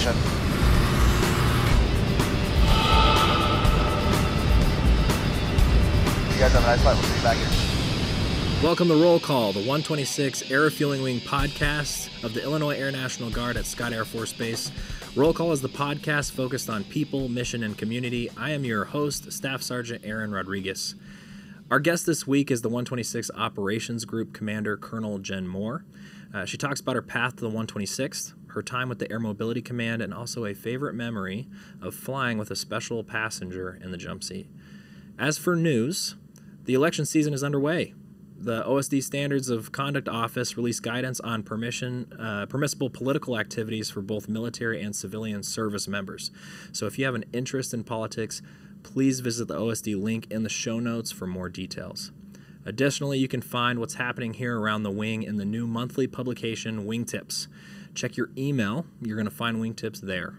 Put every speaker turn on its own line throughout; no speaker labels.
mission. You guys have a nice flight. We'll see you back here.
Welcome to Roll Call, the 126 Air Refueling Wing podcast of the Illinois Air National Guard at Scott Air Force Base. Roll Call is the podcast focused on people, mission, and community. I am your host, Staff Sgt. Aaron Rodriguez. Our guest this week is the 126 Operations Group Commander, Colonel Jenn Moore. She talks about her path to the 126th, her time with the Air Mobility Command, and also a favorite memory of flying with a special passenger in the jump seat. As for news, the election season is underway. The OSD Standards of Conduct Office released guidance on permissible political activities for both military and civilian service members. So if you have an interest in politics, please visit the OSD link in the show notes for more details. Additionally, you can find what's happening here around the wing in the new monthly publication, Wing Tips. Check your email. You're going to find Wing Tips there.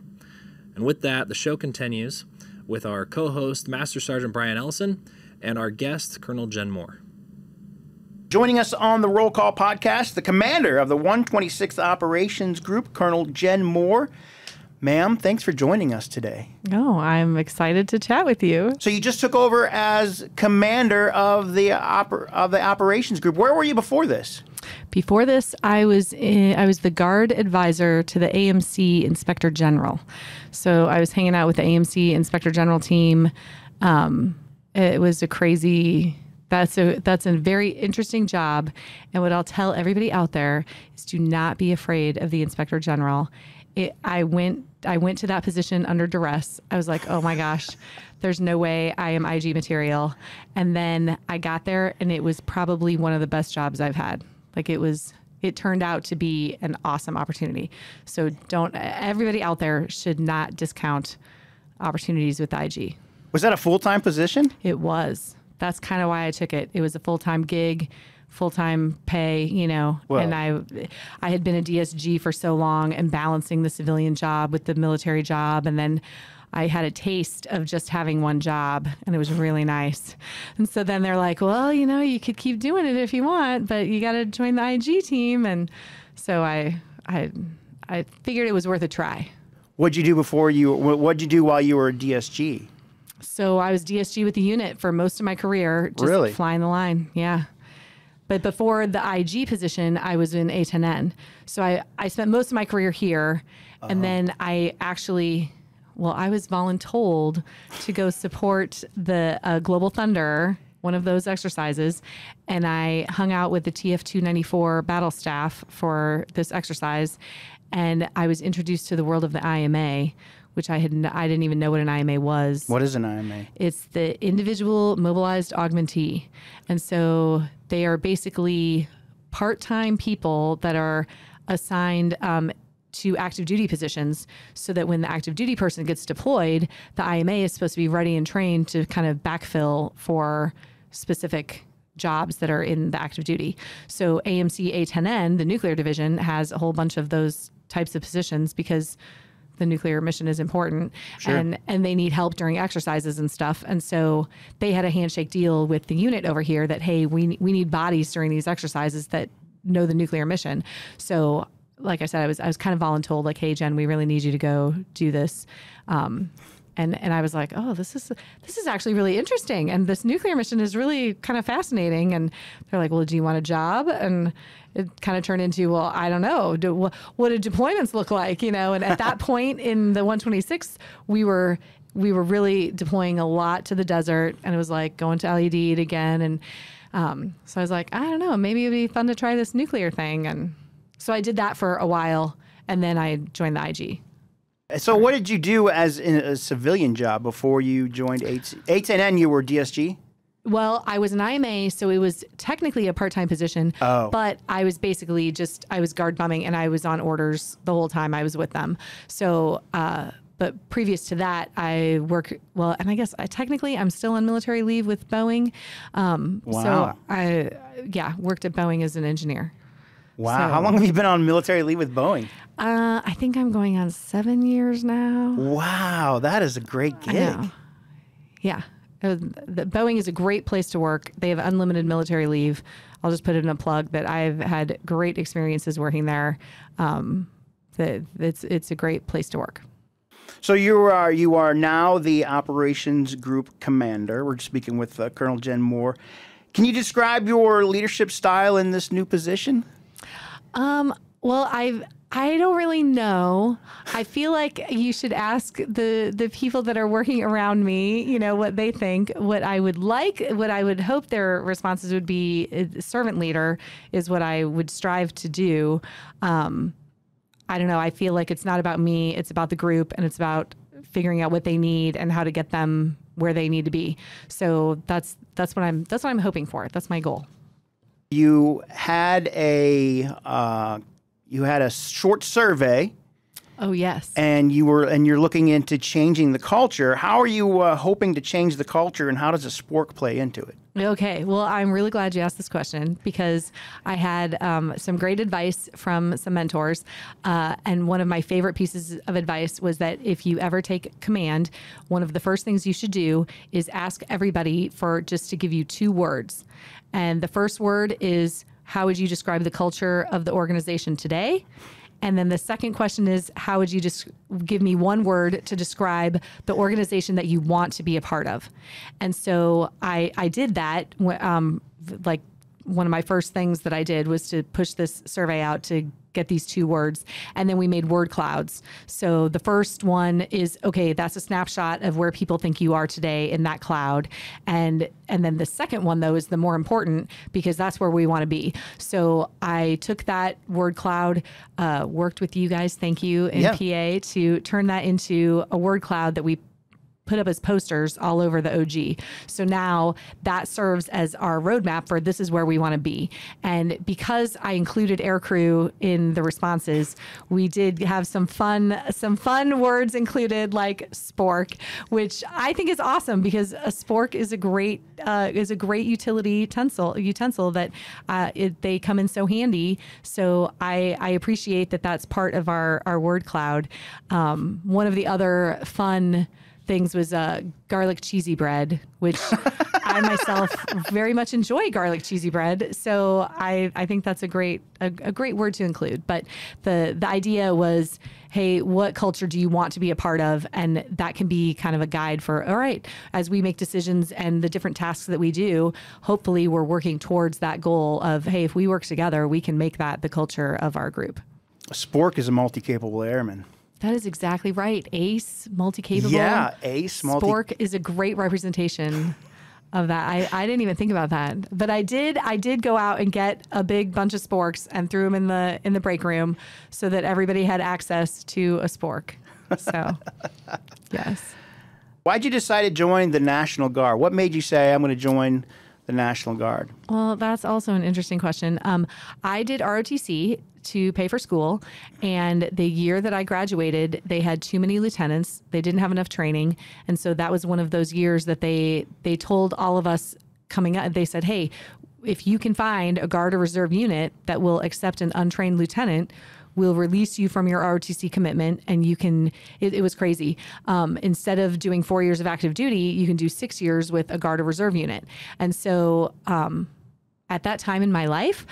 And with that, the show continues with our co-host, Master Sergeant Brian Ellison, and our guest, Colonel Jenn Moore.
Joining us on the Roll Call podcast, the commander of the 126th Operations Group, Colonel Jenn Moore. Ma'am, thanks for joining us today.
Oh, I'm excited to chat with you.
So you just took over as commander of the Operations Group. Where were you before this?
Before this, I was the guard advisor to the AMC Inspector General. So I was hanging out with the AMC Inspector General team. It was a crazy... That's a very interesting job. And what I'll tell everybody out there is do not be afraid of the Inspector General. I went to that position under duress. I was like, oh my gosh, there's no way I am IG material. And then I got there and it was probably one of the best jobs I've had. Like it turned out to be an awesome opportunity. So everybody out there should not discount opportunities with IG.
Was that a full-time position?
It was. That's kind of why I took it. It was a full-time gig, full-time pay, well, and I had been a DSG for so long and balancing the civilian job with the military job. And then I had a taste of just having one job and it was really nice. And so then they're like, well, you could keep doing it if you want, but you got to join the IG team. And so I figured it was worth a try.
What'd you do what'd you do while you were a DSG?
So I was DSG with the unit for most of my career, just
really?
Flying the line. Yeah. But before the IG position, I was in A10N. So I spent most of my career here. And then I was voluntold to go support the Global Thunder, one of those exercises. And I hung out with the TF-294 battle staff for this exercise. And I was introduced to the world of the IMA, which I didn't even know what an IMA was.
What is an IMA? It's
the Individual Mobilized Augmentee. And so they are basically part-time people that are assigned to active duty positions so that when the active duty person gets deployed, the IMA is supposed to be ready and trained to kind of backfill for specific jobs that are in the active duty. So AMC A10N, the nuclear division, has a whole bunch of those types of positions because the nuclear mission is important. Sure. and they need help during exercises and stuff. And so they had a handshake deal with the unit over here that, hey, we need bodies during these exercises that know the nuclear mission. So like I said, I was kind of voluntold, like, hey, Jen, we really need you to go do this. And I was like, oh, this is actually really interesting. And this nuclear mission is really kind of fascinating. And they're like, well, do you want a job? And it kind of turned into, well, I don't know. What do deployments look like? And at that point in the 126th, we were really deploying a lot to the desert. And it was like going to LED again. And so I was like, I don't know, maybe it'd be fun to try this nuclear thing. And so I did that for a while. And then I joined the IG.
So what did you do as in a civilian job before you joined A10N? You were DSG?
Well, I was an IMA, so it was technically a part-time position, but I was basically I was guard bumming and I was on orders the whole time I was with them. So, but previous to that, I work, well, and I guess technically I'm still on military leave with Boeing.
Wow.
So I worked at Boeing as an engineer.
Wow.
So,
how long have you been on military leave with Boeing?
I think I'm going on 7 years now.
Wow. That is a great gig.
Yeah. Boeing is a great place to work. They have unlimited military leave. I'll just put in a plug that I've had great experiences working there. it's a great place to work.
So you are now the operations group commander. We're speaking with Colonel Jenn Moore. Can you describe your leadership style in this new position?
Well, I don't really know. I feel like you should ask the people that are working around me, you know, what they think. What I would like, what I would hope their responses would be, servant leader is what I would strive to do. I don't know. I feel like it's not about me. It's about the group, and it's about figuring out what they need and how to get them where they need to be. So that's what I'm hoping for. That's my goal.
You had a short survey.
Oh, yes.
And you're looking into changing the culture. How are you hoping to change the culture, and how does a spork play into it?
Okay. Well, I'm really glad you asked this question, because I had some great advice from some mentors. And one of my favorite pieces of advice was that if you ever take command, one of the first things you should do is ask everybody for just to give you 2 words. And the first word is, how would you describe the culture of the organization today? And then the second question is, how would you just give me 1 word to describe the organization that you want to be a part of? And so I did that. Like, one of my first things that I did was to push this survey out to get these 2 words. And then we made word clouds. So the first one is, okay, that's a snapshot of where people think you are today in that cloud. And then the second one, though, is the more important, because that's where we want to be. So I took that word cloud, worked with you guys, thank you, in PA, to turn that into a word cloud that we put up as posters all over the OG. So now that serves as our roadmap for this is where we want to be. And because I included aircrew in the responses, we did have some fun words included, like spork, which I think is awesome, because a spork is a great utility utensil that they come in so handy. So I appreciate that that's part of our word cloud. One of the other fun things was garlic cheesy bread, which I myself very much enjoy garlic cheesy bread. So I think that's a great word to include. But the idea was, hey, what culture do you want to be a part of? And that can be kind of a guide for, all right, as we make decisions and the different tasks that we do, hopefully we're working towards that goal of, hey, if we work together, we can make that the culture of our group.
A spork is a multi-capable airman.
That is exactly right. Ace, multi-capable.
Yeah, ace,
Spork is a great representation of that. I didn't even think about that, but I did go out and get a big bunch of sporks and threw them in the break room so that everybody had access to a spork. So, yes.
Why'd you decide to join the National Guard? What made you say, I'm going to join the National Guard?
Well, that's also an interesting question. I did ROTC to pay for school, and the year that I graduated, they had too many lieutenants. They didn't have enough training, and so that was one of those years that they told all of us coming up. They said, hey, if you can find a Guard or Reserve unit that will accept an untrained lieutenant, we'll release you from your ROTC commitment, and you can, it was crazy. Instead of doing 4 years of active duty, you can do 6 years with a Guard or Reserve unit. And so at that time in my life,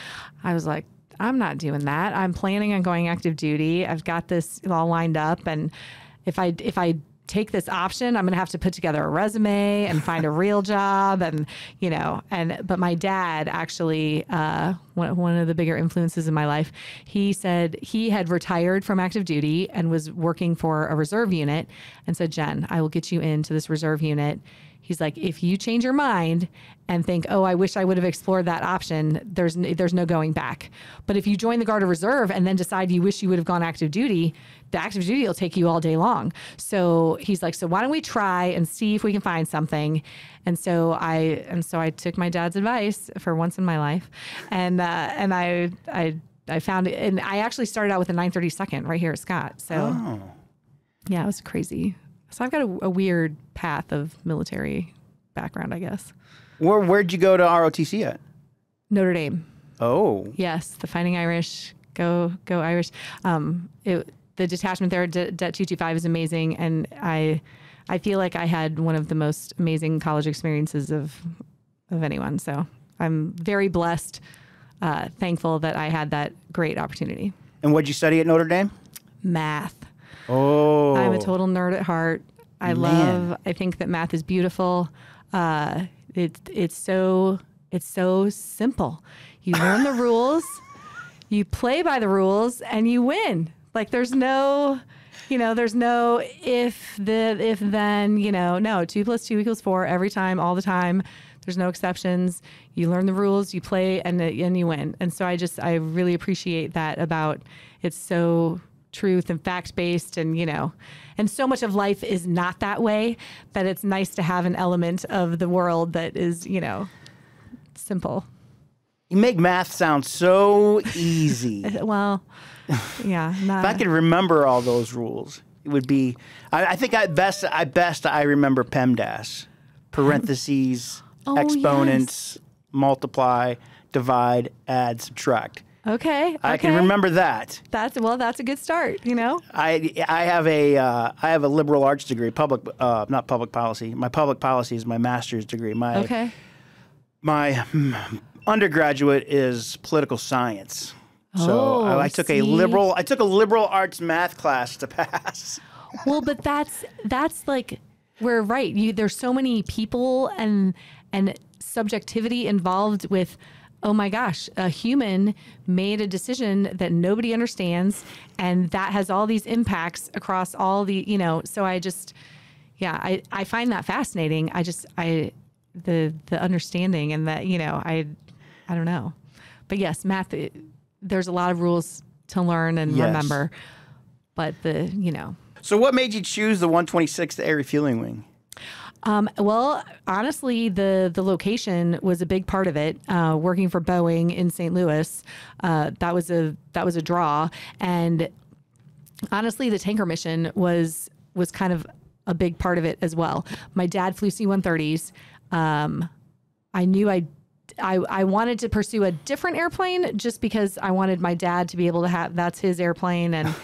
I was like, I'm not doing that. I'm planning on going active duty. I've got this all lined up. And if I take this option, I'm going to have to put together a resume and find a real job. And, but my dad actually, one of the bigger influences in my life, he said he had retired from active duty and was working for a reserve unit, and said, Jen, I will get you into this reserve unit. He's like, if you change your mind and think, oh, I wish I would have explored that option, there's no going back. But if you join the Guard or Reserve and then decide you wish you would have gone active duty, the active duty will take you all day long. So he's like, so why don't we try and see if we can find something? And so I took my dad's advice for once in my life, and I found it, and I actually started out with a 932nd right here at Scott. So yeah, it was crazy. So I've got a weird path of military background, I guess.
Where'd you go to ROTC at?
Notre Dame.
Oh.
Yes, the Fighting Irish. Go Irish. The detachment there, Det 225, is amazing, and I feel like I had one of the most amazing college experiences of anyone. So I'm very blessed, thankful that I had that great opportunity.
And what'd you study at Notre Dame?
math.
Oh.
I'm a total nerd at heart. I think that math is beautiful. It's so simple. You learn the rules, you play by the rules, and you win. Like there's no if then, no, 2 + 2 = 4 every time, all the time. There's no exceptions. You learn the rules, you play, and you win. And so I really appreciate that about it's so truth and fact-based, and and so much of life is not that way, that it's nice to have an element of the world that is, simple.
You make math sound so easy.
Well, yeah.
If I could remember all those rules, it would be. I think at best I remember PEMDAS, parentheses, exponents, multiply, divide, add, subtract.
Okay.
I can remember that.
That's a good start.
I have a liberal arts degree, not public policy. My public policy is my master's degree. My undergraduate is political science. So I took a liberal arts math class to pass.
Well, but that's like, we're right. There's so many people and subjectivity involved with, oh my gosh, a human made a decision that nobody understands, and that has all these impacts across all the, so I find that fascinating. The understanding, and that, I don't know. But yes, math, there's a lot of rules to learn and remember, but
So what made you choose the 126th Air Refueling Wing?
Well, honestly, the location was a big part of it. Working for Boeing in St. Louis, that was a draw, and honestly, the tanker mission was kind of a big part of it as well. My dad flew C-130s. I knew I wanted to pursue a different airplane just because I wanted my dad to be able to have, that's his airplane, and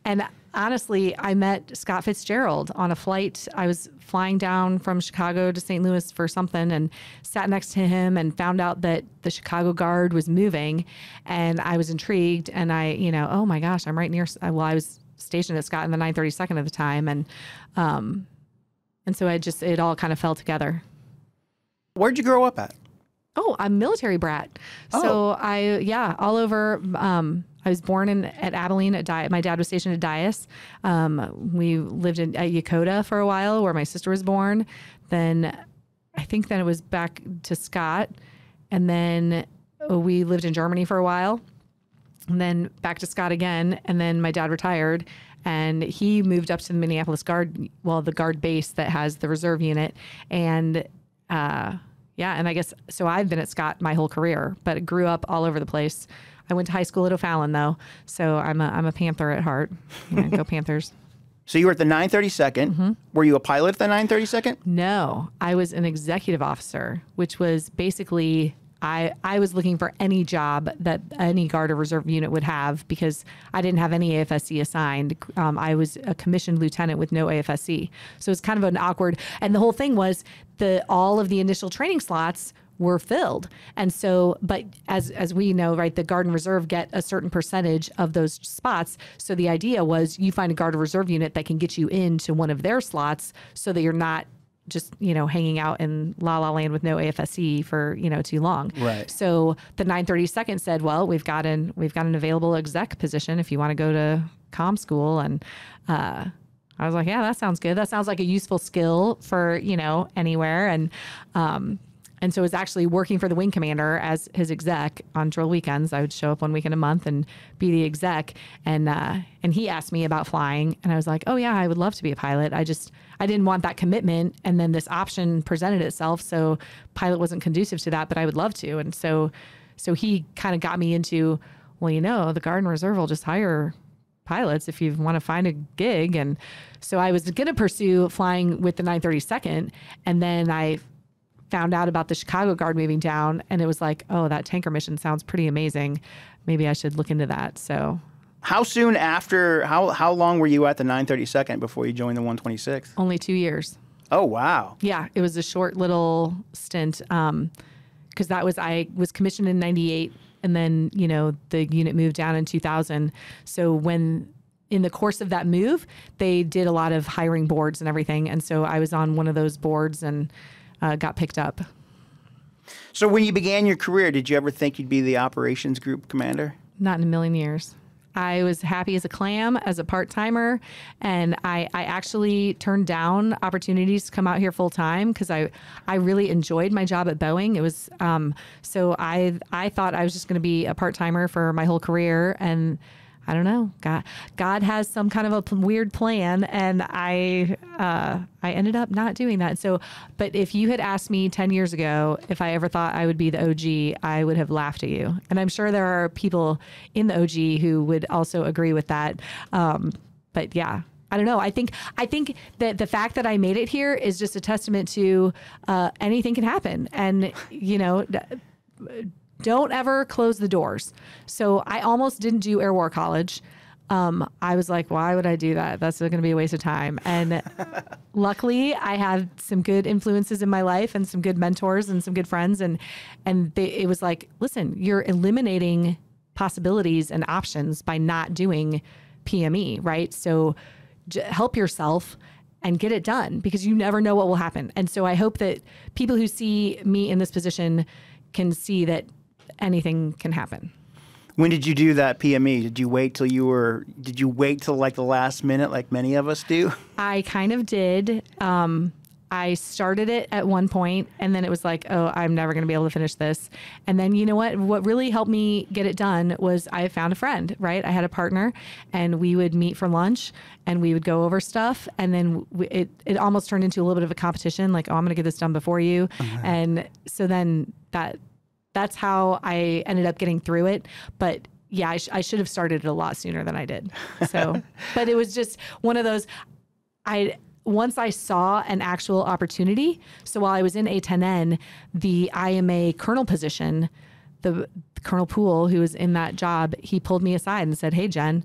and honestly, I met Scott Fitzgerald on a flight. I was flying down from Chicago to St. Louis for something, and sat next to him and found out that the Chicago Guard was moving, and I was intrigued, and oh my gosh, I'm right near, I was stationed at Scott in the 932nd at the time, and so it all kind of fell together.
Where'd you grow up at?
Oh, I'm a military brat. So all over. I was born at Abilene at Dias. My dad was stationed at Dias. We lived at Yokota for a while, where my sister was born. Then it was back to Scott, and then we lived in Germany for a while, and then back to Scott again. And then my dad retired, and he moved up to the Minneapolis Guard, the Guard base that has the reserve unit, and. And I guess, so I've been at Scott my whole career, but grew up all over the place. I went to high school at O'Fallon, though, so I'm a Panther at heart. Go Panthers.
So you were at the 932nd. Mm-hmm. Were you a pilot at the 932nd?
No, I was an executive officer, which was basically, I was looking for any job that any Guard or Reserve unit would have, because I didn't have any AFSC assigned. I was a commissioned lieutenant with no AFSC. So it's kind of an awkward, and the whole thing was all of the initial training slots were filled. And so, but as we know, right, the Guard and Reserve get a certain percentage of those spots. So the idea was you find a Guard or Reserve unit that can get you into one of their slots, so that you're not just, hanging out in La La Land with no AFSC for, too long.
Right.
So the 932nd said, well, we've got an available exec position if you want to go to comm school. And I was like, yeah, that sounds good. That sounds like a useful skill for, anywhere. And so it was actually working for the wing commander as his exec on drill weekends. I would show up one weekend a month and be the exec. And he asked me about flying, and I was like, oh yeah, I would love to be a pilot. I didn't want that commitment. And then this option presented itself. So pilot wasn't conducive to that, but I would love to. And so he kind of got me into, well, the Guard and Reserve will just hire pilots if you want to find a gig. And so I was going to pursue flying with the 932nd. And then I found out about the Chicago Guard moving down, and it was like, oh, that tanker mission sounds pretty amazing. Maybe I should look into that. So
how soon after, how long were you at the 932nd before you joined the 126th?
Only 2 years.
Oh, wow.
Yeah, it was a short little stint, because I was commissioned in 98, And then, the unit moved down in 2000. So in the course of that move, they did a lot of hiring boards and everything. And so I was on one of those boards and got picked up.
So when you began your career, did you ever think you'd be the operations group commander? Not
in a million years. I was happy as a clam, as a part-timer, and I actually turned down opportunities to come out here full-time because I really enjoyed my job at Boeing. It was so I thought I was just going to be a part-timer for my whole career, and I don't know. God has some kind of a weird plan, and I ended up not doing that. So, but if you had asked me 10 years ago if I ever thought I would be the OG, I would have laughed at you. And I'm sure there are people in the OG who would also agree with that. But yeah, I don't know. I think that the fact that I made it here is just a testament to anything can happen, and don't ever close the doors. So I almost didn't do Air War College. I was like, why would I do that? That's going to be a waste of time. And luckily, I have some good influences in my life and some good mentors and some good friends. And it was like, listen, you're eliminating possibilities and options by not doing PME, right? So help yourself and get it done, because you never know what will happen. And so I hope that people who see me in this position can see that anything can happen.
When did you do that PME? Did you wait till like the last minute like many of us do?
I kind of did. I started it at one point, and then it was like, oh, I'm never going to be able to finish this. And then you know what really helped me get it done was I found a friend, right? I had a partner, and we would meet for lunch and we would go over stuff. And then it almost turned into a little bit of a competition, like, oh, I'm going to get this done before you. Uh-huh. And so then that's how I ended up getting through it. But yeah, I should have started it a lot sooner than I did. So, but it was just one of those, once I saw an actual opportunity. So while I was in A10N, the IMA colonel position, the Colonel Poole, who was in that job, he pulled me aside and said, hey, Jen,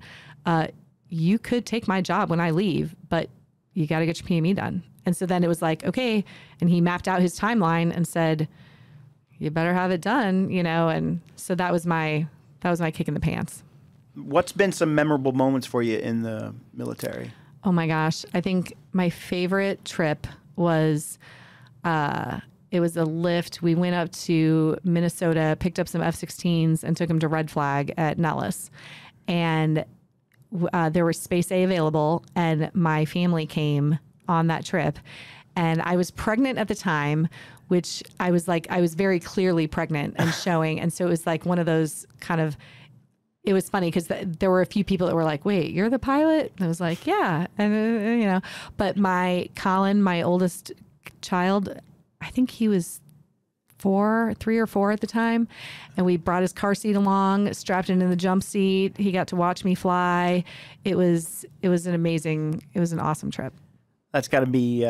you could take my job when I leave, but you got to get your PME done. And so then it was like, okay. And he mapped out his timeline and said, you better have it done, And so that was my kick in the pants.
What's been some memorable moments for you in the military?
Oh my gosh. I think my favorite trip was, it was a lift. We went up to Minnesota, picked up some F-16s and took them to Red Flag at Nellis. And there was Space A available, and my family came on that trip. And I was pregnant at the time, which I was very clearly pregnant and showing. And so it was like one of those kind of, it was funny because there were a few people that were like, wait, you're the pilot? And I was like, yeah. And, but Colin, my oldest child, I think he was 3 or 4 at the time. And we brought his car seat along, strapped it in the jump seat. He got to watch me fly. It was an awesome trip.
That's got to be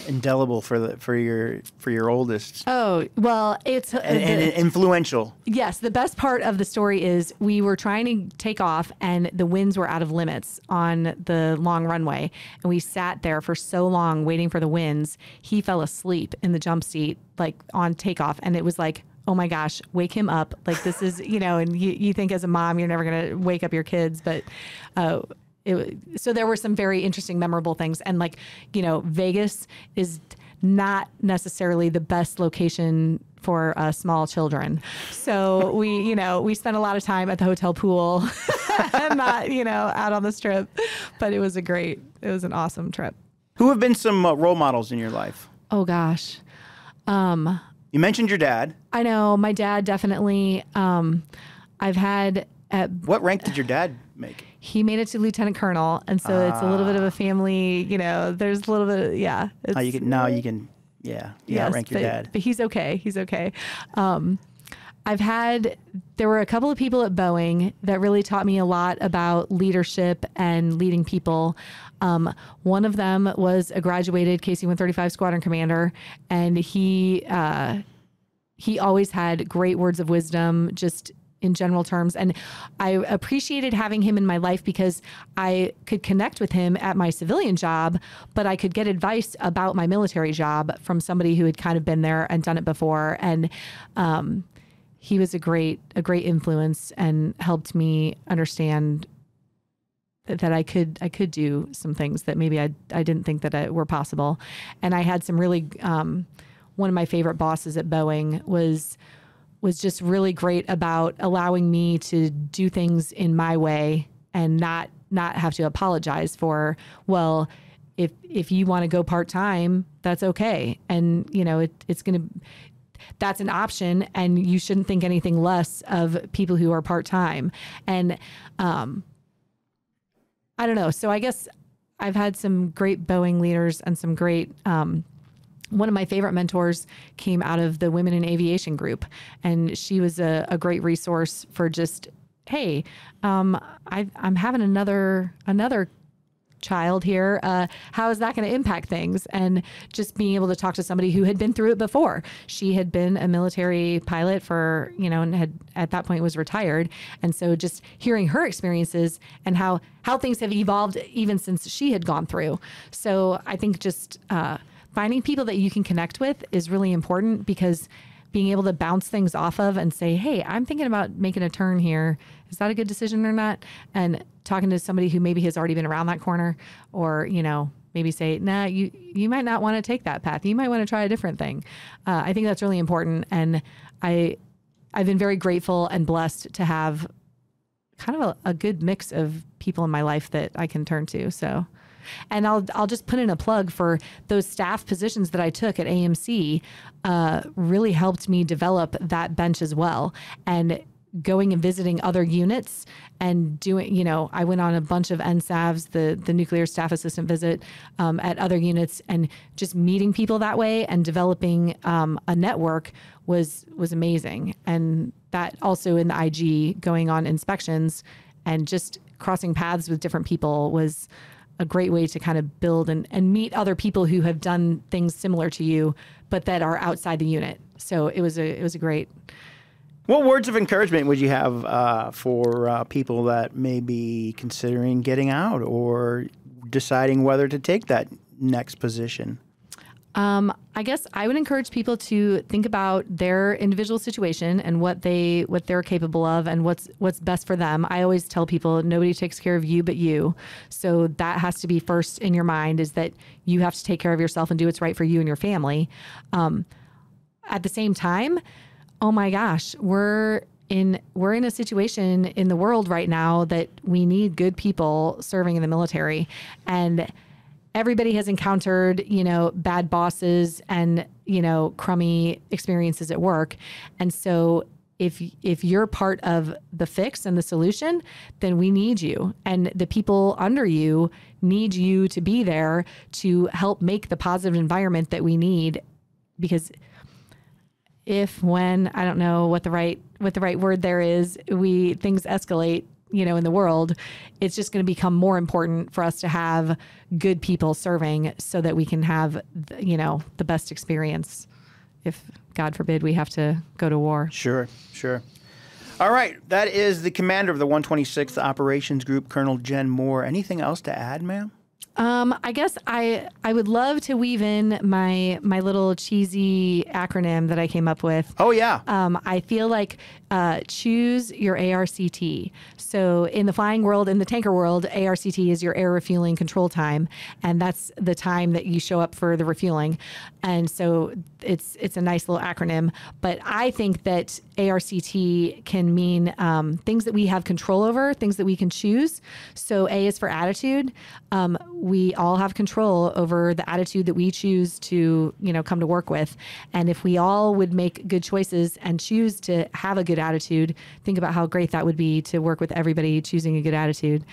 indelible for your oldest.
Oh, well, it's
and influential.
Yes, the best part of the story is we were trying to take off, and the winds were out of limits on the long runway, and we sat there for so long waiting for the winds. He fell asleep in the jump seat, like on takeoff, and it was like, oh my gosh, wake him up! Like this is, and you think as a mom you're never gonna wake up your kids, but. So there were some very interesting, memorable things. And Vegas is not necessarily the best location for small children. So we spent a lot of time at the hotel pool and not, out on the strip, but it was an awesome trip.
Who have been some role models in your life?
Oh gosh.
You mentioned your dad.
I know my dad, definitely. I've had
what rank did your dad make?
He made it to lieutenant colonel, and so it's a little bit of a family. There's a little bit, yeah.
You can outrank your dad.
But he's okay. He's okay. There were a couple of people at Boeing that really taught me a lot about leadership and leading people. One of them was a graduated KC-135 squadron commander, and he always had great words of wisdom, just in general terms. And I appreciated having him in my life because I could connect with him at my civilian job, but I could get advice about my military job from somebody who had kind of been there and done it before. And he was a great influence and helped me understand that I could do some things that maybe I didn't think that were possible. And I had some really, one of my favorite bosses at Boeing was just really great about allowing me to do things in my way and not have to apologize for, well, if you want to go part-time, that's okay. And, you know, that's an option, and you shouldn't think anything less of people who are part-time. And, I don't know. So I guess I've had some great Boeing leaders and some great, one of my favorite mentors came out of the Women in Aviation group. And she was a great resource for just, hey, I'm having another child here. How is that going to impact things? And just being able to talk to somebody who had been through it before. She had been a military pilot for, you know, and had at that point was retired. And so just hearing her experiences and how things have evolved even since she had gone through. So I think just finding people that you can connect with is really important, because being able to bounce things off of and say, hey, I'm thinking about making a turn here. Is that a good decision or not? And talking to somebody who maybe has already been around that corner, or, you know, maybe say, nah, you might not want to take that path. You might want to try a different thing. I think that's really important. And I've been very grateful and blessed to have kind of a good mix of people in my life that I can turn to. So, and I'll just put in a plug for those staff positions that I took at AMC, really helped me develop that bench as well. And going and visiting other units and doing, you know, I went on a bunch of NSAVs, the nuclear staff assistant visit, at other units, and just meeting people that way and developing a network was amazing. And that also in the IG, going on inspections and just crossing paths with different people was a great way to kind of build and meet other people who have done things similar to you, but that are outside the unit. So it was a great.
What words of encouragement would you have for people that may be considering getting out or deciding whether to take that next position?
I guess I would encourage people to think about their individual situation and what they're capable of and what's best for them. I always tell people nobody takes care of you but you. So that has to be first in your mind, is that you have to take care of yourself and do what's right for you and your family. At the same time, oh my gosh, we're in a situation in the world right now that we need good people serving in the military. And everybody has encountered, you know, bad bosses and, you know, crummy experiences at work. And so if you're part of the fix and the solution, then we need you. And the people under you need you to be there to help make the positive environment that we need. Because when, I don't know what the right word there is, things escalate, you know, in the world, it's just going to become more important for us to have good people serving so that we can have, you know, the best experience if, God forbid, we have to go to war. Sure.
All right. That is the commander of the 126th Operations Group, Colonel Jenn Moore. Anything else to add, ma'am?
I guess I would love to weave in my little cheesy acronym that I came up with.
Oh, yeah.
I feel like choose your ARCT. So in the flying world, in the tanker world, ARCT is your air refueling control time. And that's the time that you show up for the refueling. And so it's a nice little acronym. But I think that ARCT can mean things that we have control over, things that we can choose. So A is for attitude. We all have control over the attitude that we choose to, you know, come to work with. And if we all would make good choices and choose to have a good attitude, think about how great that would be to work with everybody choosing a good attitude.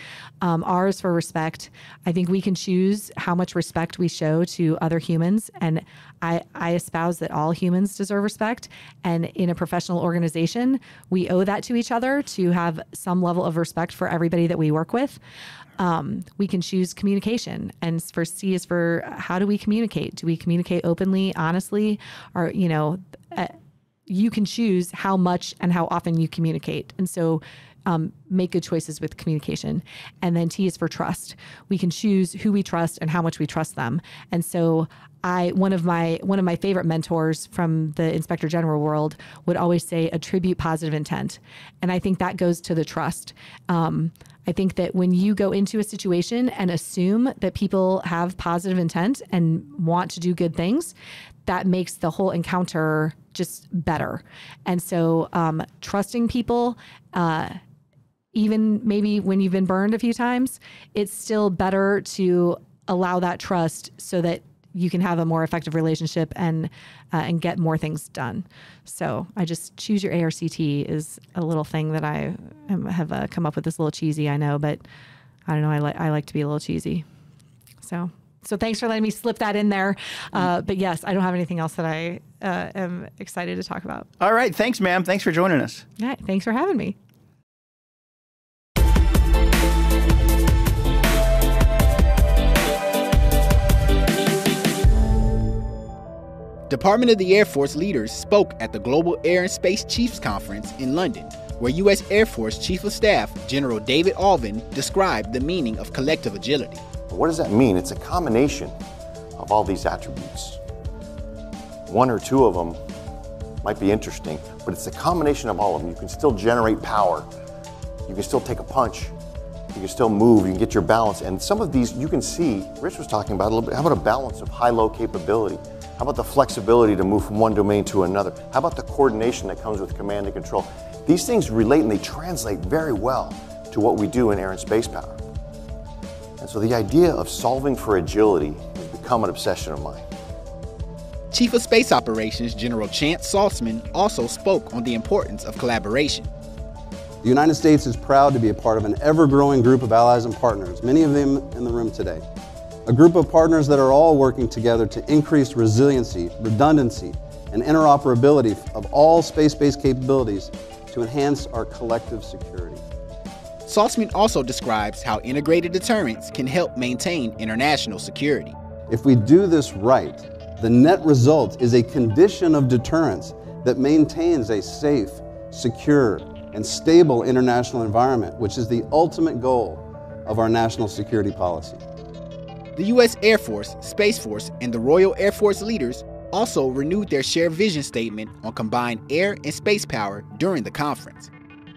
R is for respect. I think we can choose how much respect we show to other humans. And I espouse that all humans deserve respect. And in a professional organization, we owe that to each other to have some level of respect for everybody that we work with. We can choose communication, and for C is for how do we communicate? Do we communicate openly, honestly, or, you know, you can choose how much and how often you communicate. And so make good choices with communication. And then T is for trust. We can choose who we trust and how much we trust them. And so one of my favorite mentors from the Inspector General world would always say, attribute positive intent. And I think that goes to the trust. I think that when you go into a situation and assume that people have positive intent and want to do good things, that makes the whole encounter just better. And so trusting people, even maybe when you've been burned a few times, it's still better to allow that trust so that you can have a more effective relationship and get more things done. So I just choose your ARCT is a little thing that I have come up with. This little cheesy, I know, but I don't know. I like to be a little cheesy. So thanks for letting me slip that in there. But yes, I don't have anything else that I am excited to talk about.
All right. Thanks, ma'am. Thanks for joining us.
Yeah, thanks for having me.
Department of the Air Force leaders spoke at the Global Air and Space Chiefs Conference in London, where U.S. Air Force Chief of Staff General David Alvin described the meaning of collective agility.
What does that mean? It's a combination of all these attributes. One or two of them might be interesting, but it's a combination of all of them. You can still generate power. You can still take a punch. You can still move. You can get your balance. And some of these you can see, Rich was talking about a little bit. How about a balance of high-low capability? How about the flexibility to move from one domain to another? How about the coordination that comes with command and control? These things relate and they translate very well to what we do in air and space power. And so the idea of solving for agility has become an obsession of mine.
Chief of Space Operations General Chance Saltzman also spoke on the importance of collaboration.
The United States is proud to be a part of an ever-growing group of allies and partners, many of them in the room today. A group of partners that are all working together to increase resiliency, redundancy, and interoperability of all space-based capabilities to enhance our collective security.
Saltzman also describes how integrated deterrence can help maintain international security.
If we do this right, the net result is a condition of deterrence that maintains a safe, secure, and stable international environment, which is the ultimate goal of our national security policy.
The U.S. Air Force, Space Force, and the Royal Air Force leaders also renewed their shared vision statement on combined air and space power during the conference,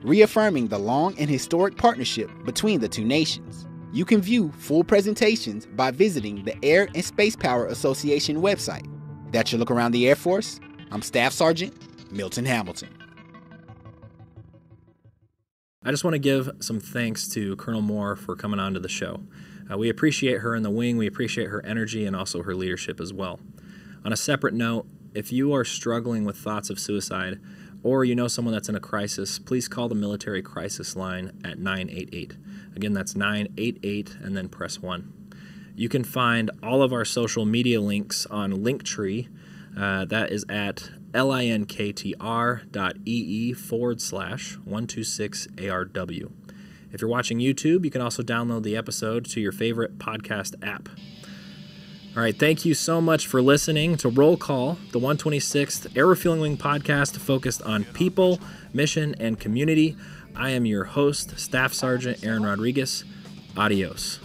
reaffirming the long and historic partnership between the two nations. You can view full presentations by visiting the Air and Space Power Association website. That's your look around the Air Force. I'm Staff Sergeant Milton Hamilton.
I just want to give some thanks to Colonel Moore for coming on to the show. We appreciate her in the wing. We appreciate her energy and also her leadership as well. On a separate note, if you are struggling with thoughts of suicide or you know someone that's in a crisis, please call the military crisis line at 988. Again, that's 988 and then press 1. You can find all of our social media links on Linktree. That is at linktr.ee/126ARW. If you're watching YouTube, you can also download the episode to your favorite podcast app. All right, thank you so much for listening to Roll Call, the 126th Air Refueling Wing podcast focused on people, mission, and community. I am your host, Staff Sergeant Aaron Rodriguez. Adios.